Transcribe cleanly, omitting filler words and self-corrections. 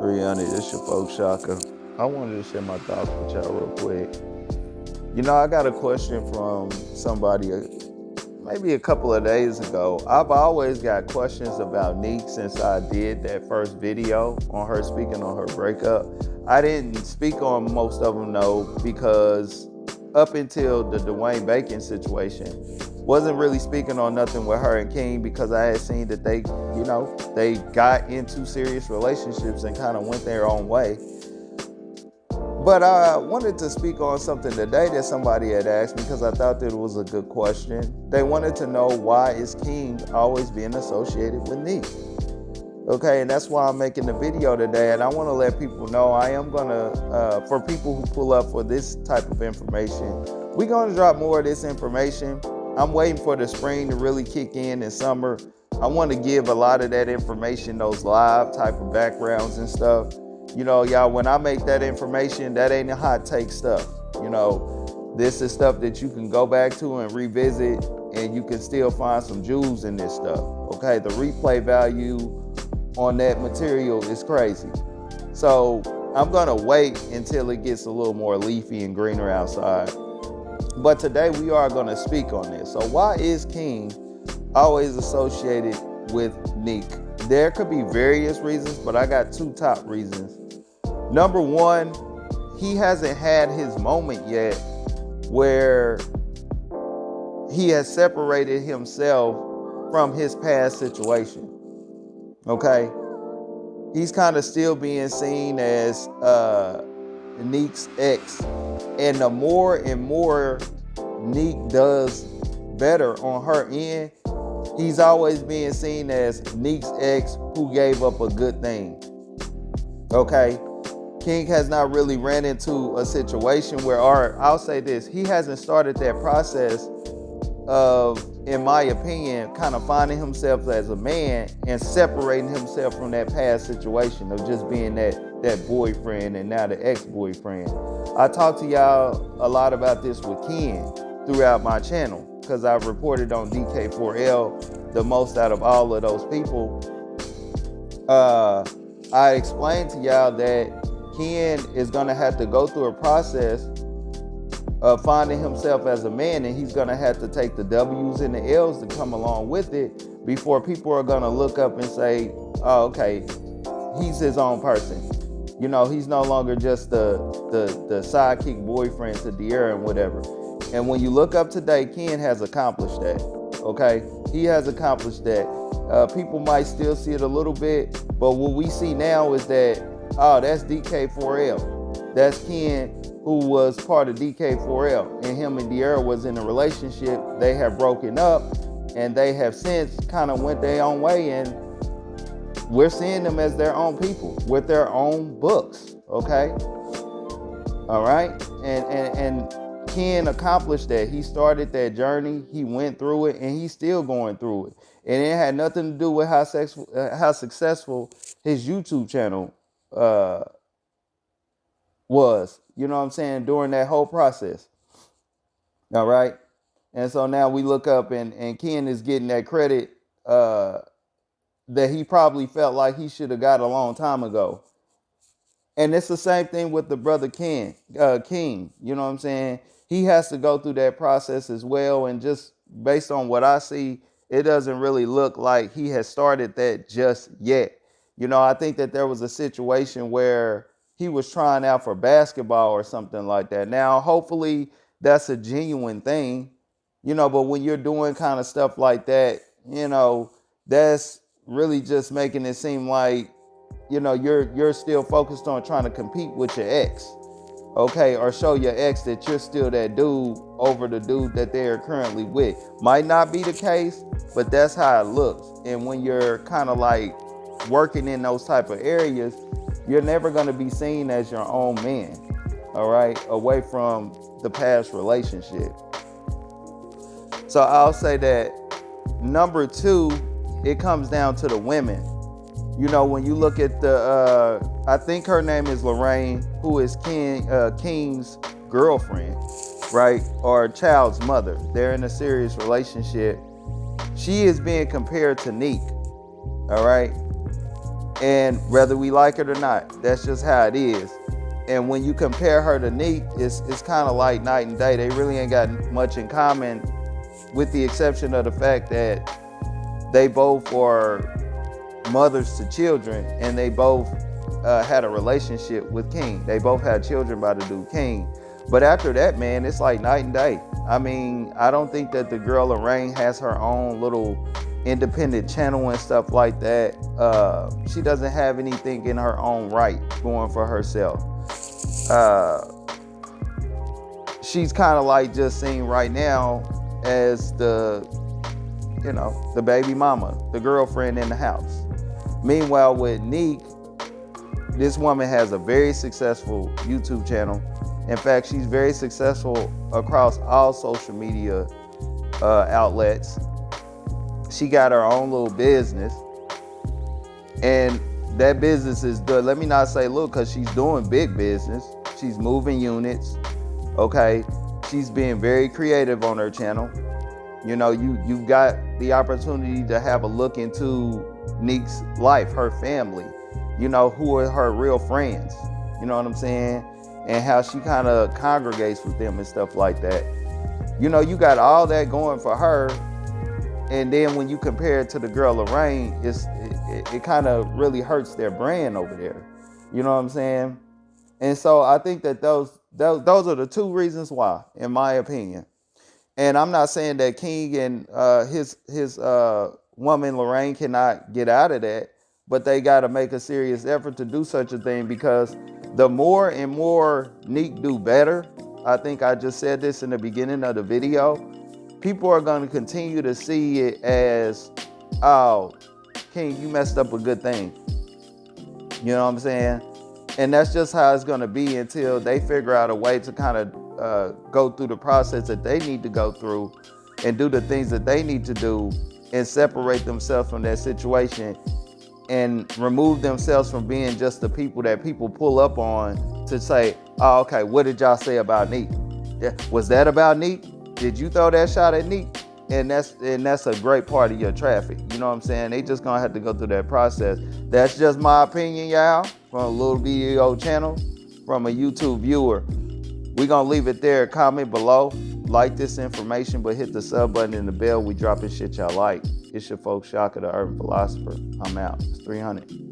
300, this your folk Shaka. I wanted to share my thoughts with y'all real quick. You know, I got a question from somebody maybe a couple of days ago. I've always got questions about Nique since I did that first video on her speaking on her breakup. I didn't speak on most of them though, because up until the Dwayne Bacon situation, wasn't really speaking on nothing with her and King, because I had seen that they got into serious relationships and kind of went their own way. But I wanted to speak on something today that somebody had asked me, because I thought that it was a good question. They wanted to know, why is King always being associated with Nique? Okay, and that's why I'm making the video today. And I want to let people know I am going to, for people who pull up for this type of information, we're going to drop more of this information. I'm waiting for the spring to really kick in summer. I want to give a lot of that information, those live type of backgrounds and stuff. You know, y'all, when I make that information, that ain't a hot take stuff. You know, this is stuff that you can go back to and revisit, and you can still find some jewels in this stuff. Okay, the replay value on that material is crazy. So I'm gonna wait until it gets a little more leafy and greener outside. But today we are gonna speak on this. So why is King always associated with Nique? There could be various reasons, but I got two top reasons. Number one, he hasn't had his moment yet where he has separated himself from his past situation. Okay? He's kind of still being seen as Nique's ex. And the more and more Nique does better on her end, he's always being seen as Nique's ex who gave up a good thing. Okay? King has not really ran into a situation where, or I'll say this, he hasn't started that process of, in my opinion, kind of finding himself as a man and separating himself from that past situation of just being that boyfriend and now the ex-boyfriend. I talked to y'all a lot about this with Ken throughout my channel, because I've reported on DK4L the most out of all of those people. I explained to y'all that Ken is going to have to go through a process of finding himself as a man, and he's going to have to take the W's and the L's to come along with it before people are going to look up and say, oh, okay, he's his own person. You know, he's no longer just the sidekick boyfriend to De'Ara and whatever. And when you look up today, Ken has accomplished that. Okay, he has accomplished that. People might still see it a little bit, but what we see now is that, oh, that's DK4L. That's Ken, who was part of DK4L, and him and De'Ara was in a relationship. They have broken up, and they have since kind of went their own way, and we're seeing them as their own people with their own books. Okay, all right, and Ken accomplished that. He started that journey. He went through it, and he's still going through it. And it had nothing to do with how successful his YouTube channel was. You know what I'm saying? During that whole process. All right. And so now we look up, and Ken is getting that credit that he probably felt like he should have got a long time ago. And it's the same thing with the brother King. You know what I'm saying? He has to go through that process as well. And just based on what I see, it doesn't really look like he has started that just yet. You know, I think that there was a situation where he was trying out for basketball or something like that. Now, hopefully that's a genuine thing, you know, but when you're doing kind of stuff like that, you know, that's really just making it seem like, you know, you're still focused on trying to compete with your ex, okay, or show your ex that you're still that dude over the dude that they're currently with. Might not be the case, but that's how it looks. And when you're kind of like working in those type of areas, you're never going to be seen as your own man, all right, away from the past relationship. So I'll say that number two, it comes down to the women. You know, when you look at I think her name is Lorraine, who is King's girlfriend, right? Or child's mother. They're in a serious relationship. She is being compared to Nique, all right? And whether we like it or not, that's just how it is. And when you compare her to Nique, it's kind of like night and day. They really ain't got much in common, with the exception of the fact that they both are mothers to children, and they both had a relationship with King. They both had children by the dude King. But after that, man, it's like night and day. I mean, I don't think that the girl Lorraine has her own little independent channel and stuff like that. She doesn't have anything in her own right going for herself. She's kind of like just seen right now as the baby mama, the girlfriend in the house. Meanwhile, with Nique, this woman has a very successful YouTube channel. In fact, she's very successful across all social media outlets. She got her own little business, and that business is good. Let me not say little, because she's doing big business. She's moving units, okay? She's being very creative on her channel. You know, you've got the opportunity to have a look into Nique's life, her family, you know, who are her real friends, you know what I'm saying? And how she kind of congregates with them and stuff like that. You know, you got all that going for her. And then when you compare it to the girl Lorraine, it kind of really hurts their brand over there. You know what I'm saying? And so I think that those are the two reasons why, in my opinion. And I'm not saying that King and his woman Lorraine cannot get out of that, but they got to make a serious effort to do such a thing, because the more and more Nique do better, I think I just said this in the beginning of the video, people are going to continue to see it as, oh, King, you messed up a good thing. You know what I'm saying? And that's just how it's going to be until they figure out a way to kind of go through the process that they need to go through and do the things that they need to do and separate themselves from that situation and remove themselves from being just the people that people pull up on to say, oh, okay, what did y'all say about Nique? Yeah, was that about Nique? Did you throw that shot at Nique? And that's a great part of your traffic. You know what I'm saying? They just gonna have to go through that process. That's just my opinion, y'all, from a little video channel, from a YouTube viewer. We're gonna leave it there. Comment below, like this information, but hit the sub button and the bell. We dropping shit y'all like. It's your folks, Shaka, the Urban Philosopher. I'm out. It's 300.